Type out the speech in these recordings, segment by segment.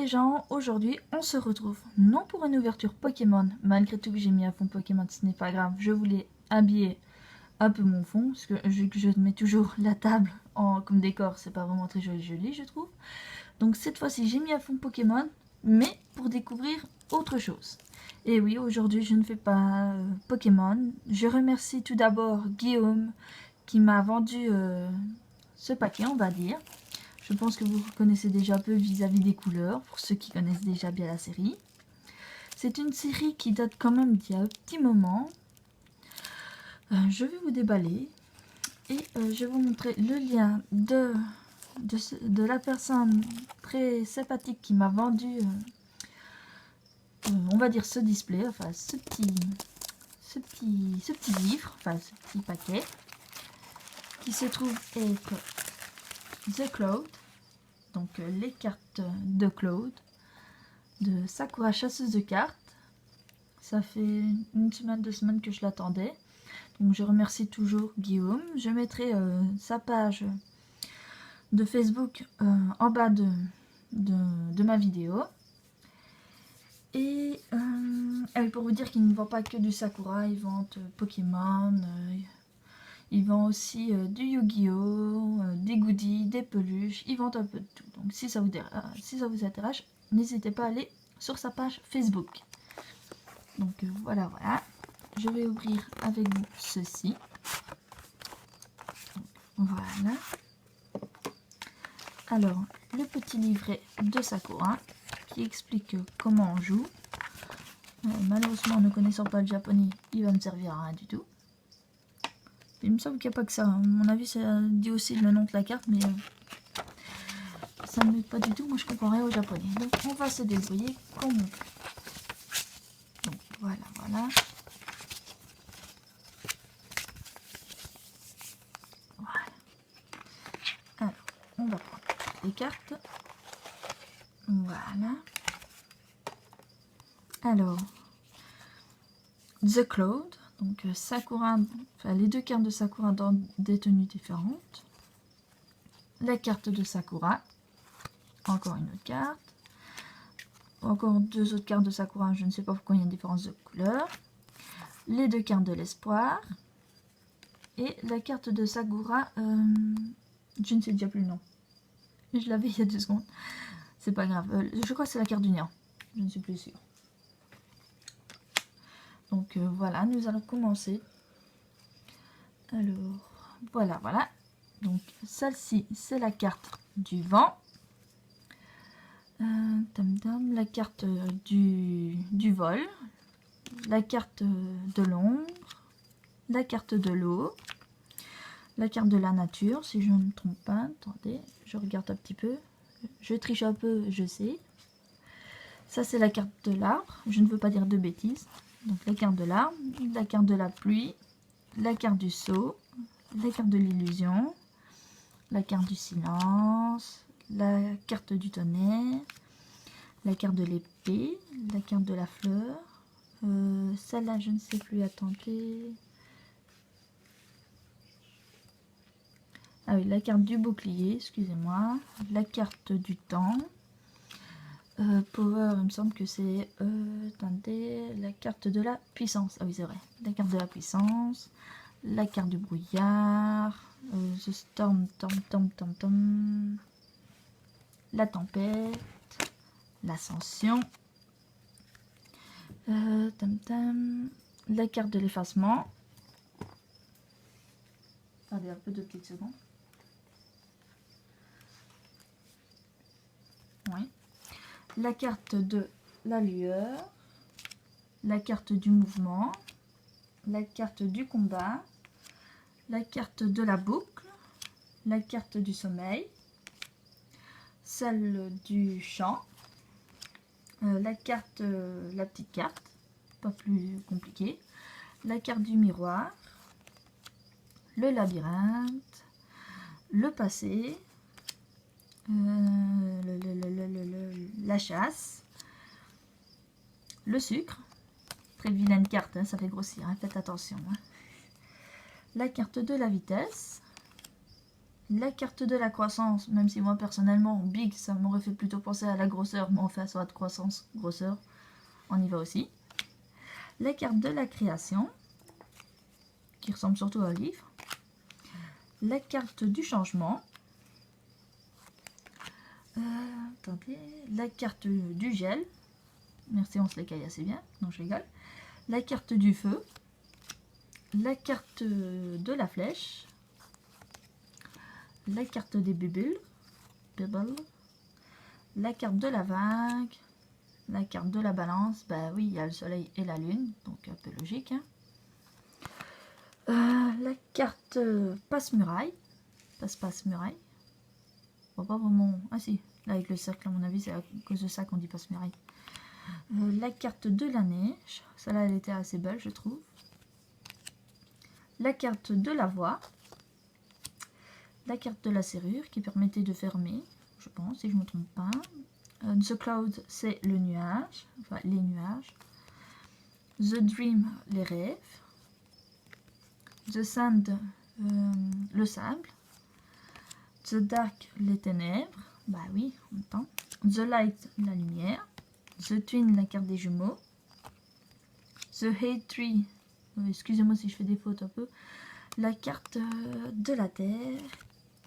les gens, aujourd'hui on se retrouve non pour une ouverture Pokémon, malgré tout que j'ai mis à fond Pokémon, ce n'est pas grave, je voulais habiller un peu mon fond, parce que vu que je mets toujours la table comme décor, c'est pas vraiment très joli je trouve. Donc cette fois-ci j'ai mis à fond Pokémon, mais pour découvrir autre chose. Et oui, aujourd'hui je ne fais pas Pokémon. Je remercie tout d'abord Guillaume qui m'a vendu ce paquet, on va dire. Je pense que vous reconnaissez déjà un peu vis-à-vis des couleurs, pour ceux qui connaissent déjà bien la série. C'est une série qui date quand même d'il y a un petit moment. Je vais vous déballer et je vais vous montrer le lien de la personne très sympathique qui m'a vendu, on va dire ce display, enfin ce petit livre, enfin ce petit paquet, qui se trouve être The Cloud. Donc les cartes de Claude, de Sakura chasseuse de cartes. Ça fait une semaine, 2 semaines que je l'attendais. Donc je remercie toujours Guillaume. Je mettrai sa page de Facebook en bas de ma vidéo. Et pour vous dire qu'il ne vend pas que du Sakura, il vend Pokémon, il vend aussi du Yu-Gi-Oh, des goodies, des peluches, il vend un peu de tout. Donc si ça vous intéresse, n'hésitez pas à aller sur sa page Facebook. Donc voilà. Je vais ouvrir avec vous ceci. Donc, voilà. Alors, le petit livret de Sakura qui explique comment on joue. Malheureusement, ne connaissant pas le japonais, il va me servir à rien du tout. Il me semble qu'il n'y a pas que ça. À mon avis, ça dit aussi le nom de la carte, mais ça ne m'aide pas du tout. Moi, je comprends rien au japonais. Donc, on va se débrouiller comme on peut. Donc, voilà. Voilà. Alors, on va prendre les cartes. Voilà. Alors, The Cloud. Donc, Sakura, enfin, les deux cartes de Sakura dans des tenues différentes. La carte de Sakura. Encore une autre carte. Encore 2 autres cartes de Sakura. Je ne sais pas pourquoi il y a une différence de couleur. Les 2 cartes de l'espoir. Et la carte de Sakura. Je ne sais déjà plus le nom. Je l'avais il y a 2 secondes. C'est pas grave. Je crois que c'est la carte du néant. Je ne suis plus sûre. Donc voilà, nous allons commencer. Alors, voilà. Donc celle-ci, c'est la carte du vent. La carte du vol. La carte de l'ombre. La carte de l'eau. La carte de la nature, si je ne me trompe pas. Attendez, je regarde un petit peu. Je triche un peu, je sais. Ça, c'est la carte de l'arbre. Je ne veux pas dire de bêtises. Donc la carte de l'arbre, la carte de la pluie, la carte du sceau, la carte de l'illusion, la carte du silence, la carte du tonnerre, la carte de l'épée, la carte de la fleur. Celle-là, je ne sais plus, attendez. Ah oui, la carte du bouclier, excusez-moi. La carte du temps. Power, il me semble que c'est attendez, la carte de la puissance. Ah oui, c'est vrai. La carte de la puissance, la carte du brouillard, The Storm, tom, la tempête, l'ascension, la carte de l'effacement. Attendez un peu, 2 petites secondes. Oui. La carte de la lueur, la carte du mouvement, la carte du combat, la carte de la boucle, la carte du sommeil, celle du chant, la petite carte, pas plus compliquée, la carte du miroir, le labyrinthe, le passé, la chasse, le sucre, très vilaine carte, hein, ça fait grossir, hein, faites attention. Hein. La carte de la vitesse, La carte de la croissance, même si moi personnellement, big, ça m'aurait fait plutôt penser à la grosseur, mais on fait soit de croissance, grosseur, on y va aussi. La carte de la création, qui ressemble surtout à un livre. La carte du changement. Attendez, la carte du gel. Merci, on se les caille assez bien. Non, je rigole. La carte du feu. La carte de la flèche. La carte des bubbles. La carte de la vague. La carte de la balance. Bah oui, il y a le soleil et la lune, donc un peu logique. Hein. La carte passe-muraille. Passe-muraille. On voit pas vraiment... Ah si, là avec le cercle, à mon avis, c'est à cause de ça qu'on dit passe-muraille. La carte de la neige. Celle-là, elle était assez belle, je trouve. La carte de la voie. La carte de la serrure qui permettait de fermer, je pense, si je ne me trompe pas. The Cloud, c'est le nuage, enfin les nuages. The Dream, les rêves. The Sand, le sable. The Dark, les ténèbres. Bah oui, en même temps. The Light, la lumière. The Twin, la carte des jumeaux. The Hate Tree, excusez-moi si je fais des fautes un peu. La carte de la Terre.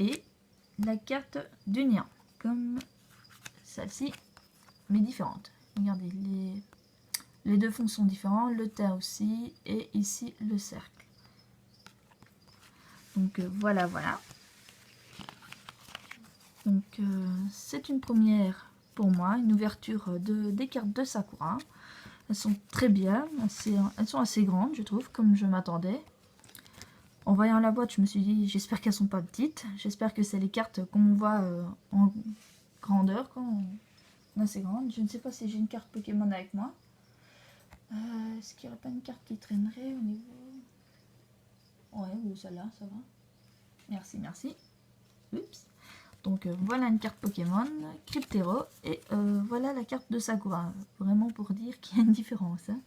Et la carte du néant. Comme celle-ci, mais différente. Regardez, les deux fonds sont différents. Le Terre aussi. Et ici, le cercle. Donc voilà, voilà. Donc c'est une première pour moi, une ouverture des cartes de Sakura. Elles sont très bien, elles sont assez grandes je trouve, comme je m'attendais. En voyant la boîte, je me suis dit, j'espère qu'elles sont pas petites. J'espère que c'est les cartes qu'on voit en grandeur, quand assez grande. Je ne sais pas si j'ai une carte Pokémon avec moi. Est-ce qu'il n'y aurait pas une carte qui traînerait au niveau... Ouais, ou celle-là, ça va. Merci, merci. Oups. Donc voilà une carte Pokémon, Cryptero, et voilà la carte de Sakura. Vraiment pour dire qu'il y a une différence. Hein.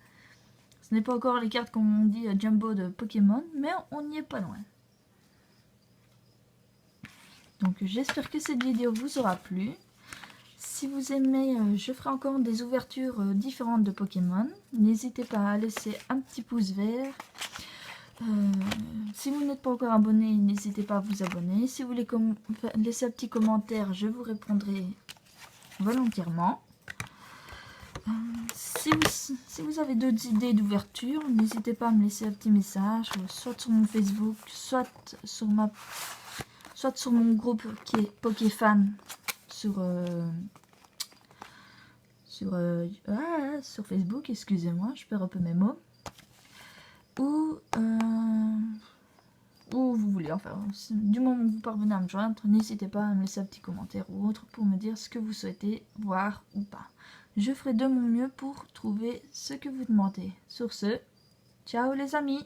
Ce n'est pas encore les cartes qu'on dit Jumbo de Pokémon, mais on n'y est pas loin. Donc j'espère que cette vidéo vous aura plu. Si vous aimez, je ferai encore des ouvertures différentes de Pokémon. N'hésitez pas à laisser un petit pouce vert. Si vous n'êtes pas encore abonné, n'hésitez pas à vous abonner. Si vous voulez laisser un petit commentaire, je vous répondrai volontairement. Si vous avez d'autres idées d'ouverture, n'hésitez pas à me laisser un petit message, soit sur mon Facebook, soit sur mon groupe qui est Pokéfan sur Facebook, excusez-moi, je perds un peu mes mots. Ou vous voulez, enfin, du moment que vous parvenez à me joindre, n'hésitez pas à me laisser un petit commentaire ou autre pour me dire ce que vous souhaitez voir ou pas. Je ferai de mon mieux pour trouver ce que vous demandez. Sur ce, ciao les amis!